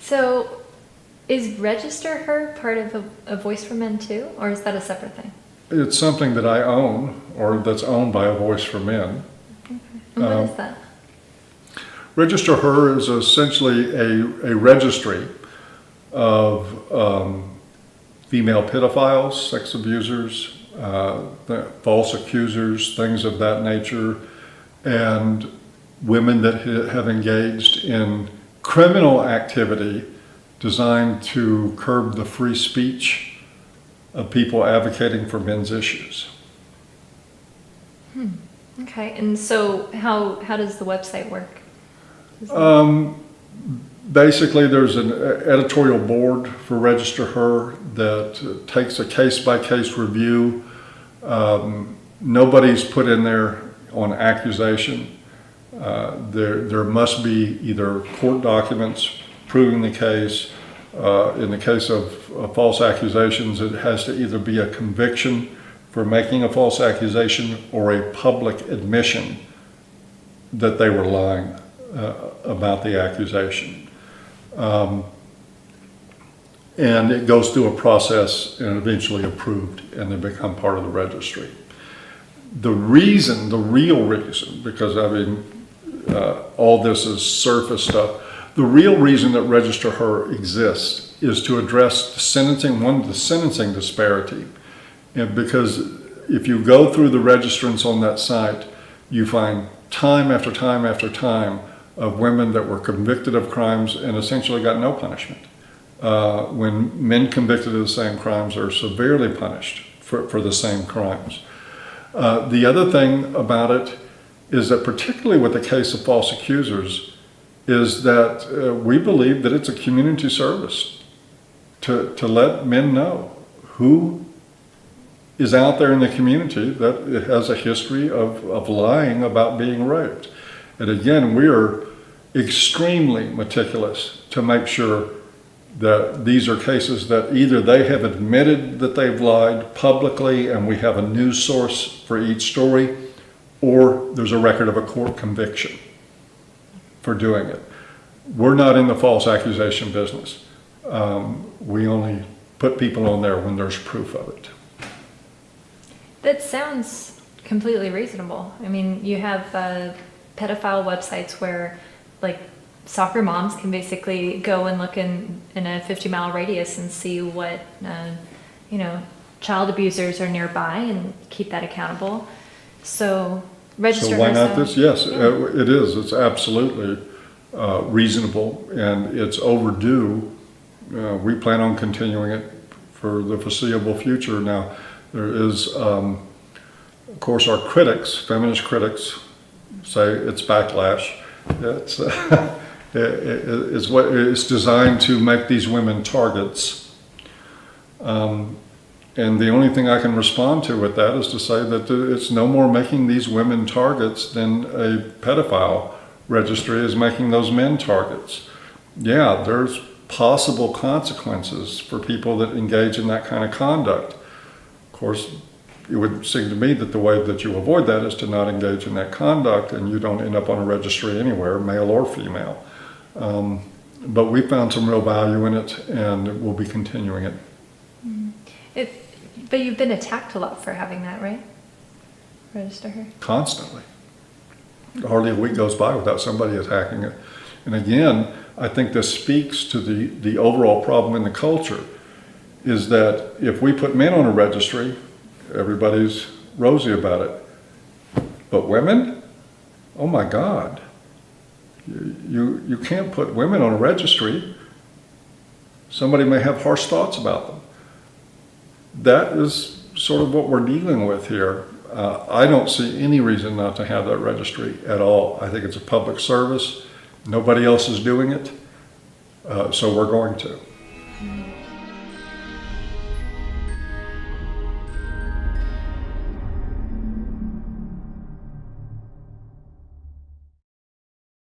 So is Register Her part of a Voice for Men too, or is that a separate thing? It's something that I own, or that's owned by a Voice for Men. Okay. And what is that? Register Her is essentially a registry of female pedophiles, sex abusers, false accusers, things of that nature, and women that have engaged in criminal activity designed to curb the free speech of people advocating for men's issues. Okay, and so how does the website work? Basically, there's an editorial board for Register Her that takes a case-by-case review. Nobody's put in there on accusation. There must be either court documents proving the case. In the case of false accusations, it has to either be a conviction for making a false accusation or a public admission that they were lying about the accusation. And it goes through a process and eventually approved, and they become part of the registry. The real reason, because I mean, all this is surface stuff, the real reason that Register Her exists is to address the sentencing disparity. And because if you go through the registrants on that site, you find time after time after time of women that were convicted of crimes and essentially got no punishment. When men convicted of the same crimes are severely punished for the same crimes. The other thing about it is that, particularly with the case of false accusers, is that we believe that it's a community service to let men know who is out there in the community that it has a history of lying about being raped. And again, we are extremely meticulous to make sure that these are cases that either they have admitted that they've lied publicly and we have a news source for each story, or there's a record of a court conviction for doing it. We're not in the false accusation business. We only put people on there when there's proof of it. That sounds completely reasonable. I mean, you have pedophile websites where, like, soccer moms can basically go and look in a 50-mile radius and see what, child abusers are nearby and keep that accountable. So Register Her. So why not this? Yes, yeah. It is. It's absolutely reasonable, and it's overdue. We plan on continuing it for the foreseeable future. Now, there is, of course, our critics, feminist critics, say it's backlash. It's designed to make these women targets. And the only thing I can respond to with that is to say that it's no more making these women targets than a pedophile registry is making those men targets. Yeah, there's possible consequences for people that engage in that kind of conduct. Of course, it would seem to me that the way that you avoid that is to not engage in that conduct, and you don't end up on a registry anywhere, male or female. But we found some real value in it, and we'll be continuing it. But you've been attacked a lot for having that, right? Register Her? Constantly. Hardly a week goes by without somebody attacking it. And again, I think this speaks to the overall problem in the culture, is that if we put men on a registry, everybody's rosy about it. But women? Oh my God. You can't put women on a registry. Somebody may have harsh thoughts about them. That is sort of what we're dealing with here. I don't see any reason not to have that registry at all. I think it's a public service. Nobody else is doing it, so we're going to.